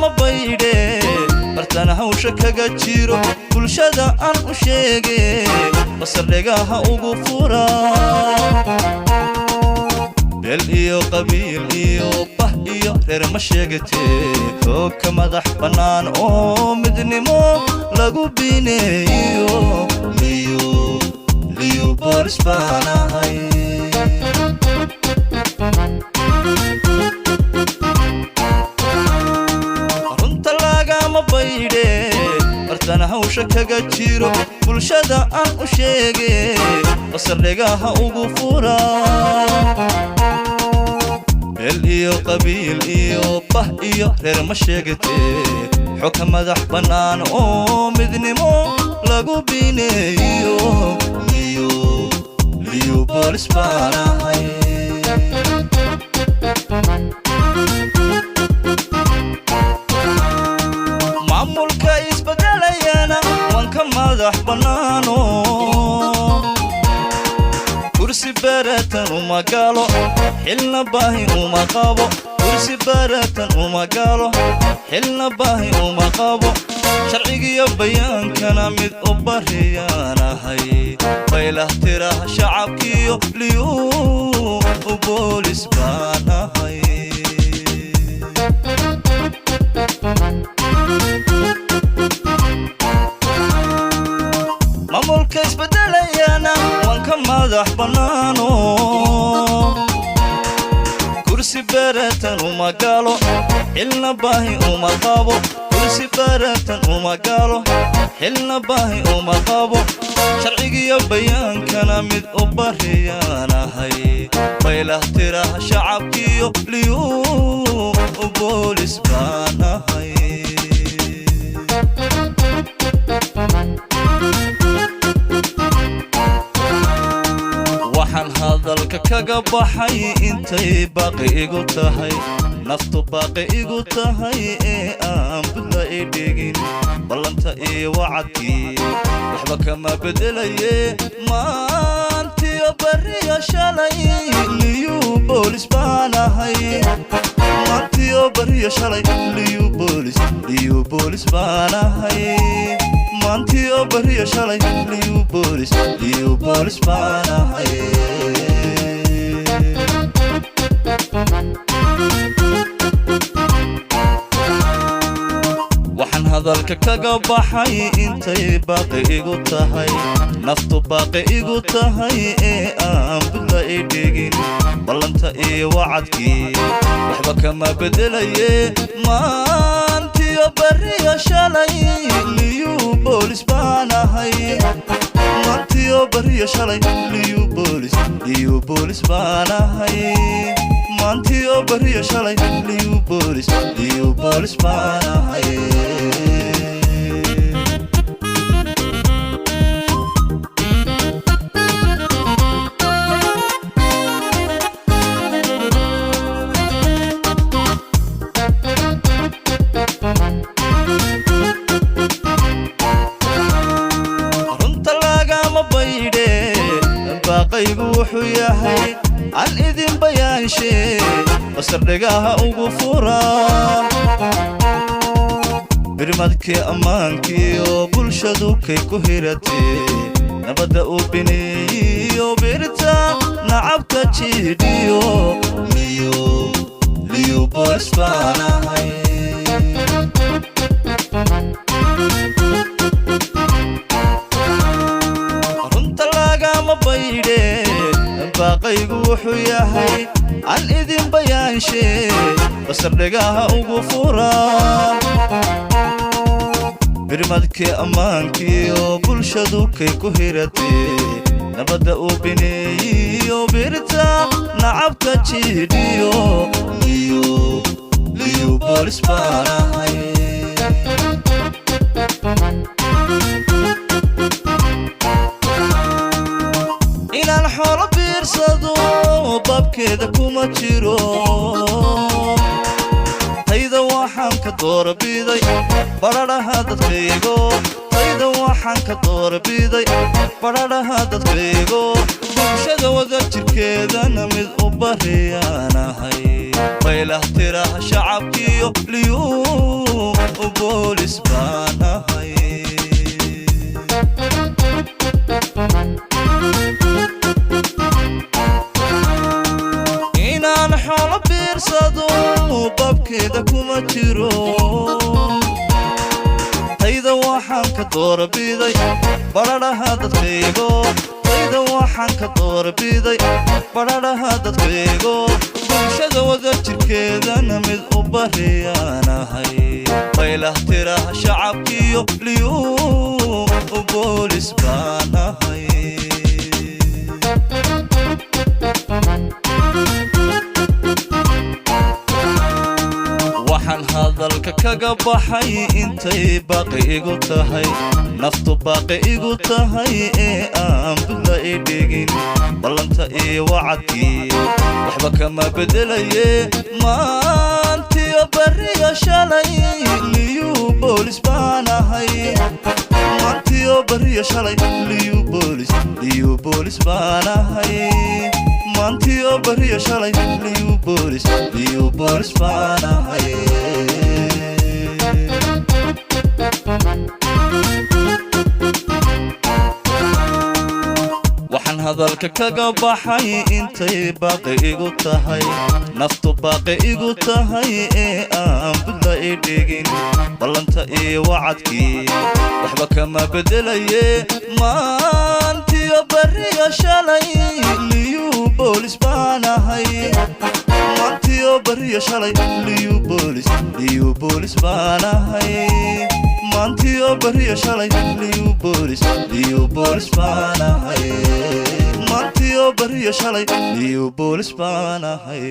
lagama baydhe bartana hawsha kaga jiro bulshada aan u sheege basardhegaha ugu fura beel iyo qabiil iyo bah iyo reer ma sheegatee xoog ka madax bannaan oo midnimo lagu bineeyo liyu boolis baan ahay bartana hawsha kaga jiro bulshada aan u sheege basardhegaha ugu fura beel iyo qabiil iyo bah iyo reer ma sheegatee xoog ka madax bannaan oo midnimo lagu bineeyo liyu boolis baan ahay maamulka isbedelayana waan ka madax bannaano kursi baratan uma galo xilna baahi uma qabo kursi baratan uma galo xilna baahi uma qabo sharcigiyo bayaankana mid u bariyaanahay baylah tiraha shacabkiyo liyu boolis baan ahay maamulka isbedelayana waan ka madax bannaano kursi baratan uma galo xilna baahi uma qabo kursi baratan uma galo xilna baahi uma qabo sharcigiyo bayaankana mid u bariyaanahay baylah tiraha shacabkiyo liyu boolis baan ahay waxaan hadalka kaga baxay intay baaqi igu tahay naftu baaqi igu tahay ee aan budla i dhigin ballanta iyo wacadkii waxba kama bedelaye maantiyo bariyo shalay liyu boolis baan ahay maantiyo bariyo shalay liyu boolis baan ahay maantiyo bariyo shalay liyu boolis baan ahay waxaan hadalka kaga baxay intay baaqi igu tahay naftu baaqi igu tahay ee aan budla i dhigin ballanta iyo wacadkii waxba kama bedelaye maantiyo bariyo shalay liyu boolis baan ahay maantiyo bariyo shalay liyu boolis baan ahay maantiyo bariyo shalay liyu boolis baan ahay baaqaygu wuxuu yahay aan idin bayaanshe basardhegaha ugu fura birmadkii ammaankii oo bulshadu kay ku hiratee nabadda u bineeyiyo birta nacabka jiidhiyo liyu boolis baan ahay baaqaygu wuxuu yahay aan idin bayaanshe basardhegaha ugu fura birmadkii ammaankii oo bulshadu kay ku hiratee nabadda u bineeyiyo birta nacabka jiidhiyo liyu boolis baan ahay inaan xoolo biirsado babkeeda kuma jiro tayda waxaan ka doorbiday badhadhaha dadkaygo tayda waxaan ka doorbiday badhadhaha dadkaygo bulshada wada jirkeedana mid u bariyaanahay baylah tiraha shacabkiyo liyu waxaan ka doorbiday bararaha dadkaygo dayda waxaan ka doorbiday bararaha dadkaygo bulshada wada jirkeedana mid u bariyaanahay baylah tiraha shacabkiyo liyuu u boolis baanahay waxaan hadalka kaga baxay intay baaqi igu tahay naftu baaqi igu tahay ee aan bila i dhigin ballanta iyo wacadkii waxba kama bedelaye maantiyo bariga shalay liyuu boolis baanahay maantiyo bariga shalay liyuu boolis baanahay maantiyo bariga shalay liyuu boolis baanahay waxaan hadalka kaga baxay intay baaqi igu tahay naftu baaqi igu tahay ee aan bila i dhigin ballanta iyo wacadkii waxba kama bedelaye maantiyo bariga shalay liyuu boolis baanahay maantiyo bariga shalay liyuu boolis baanahay maantiyo bariga shalay liyuu boolis baanahay maantiyo bariga shalay liyuu boolis baanahay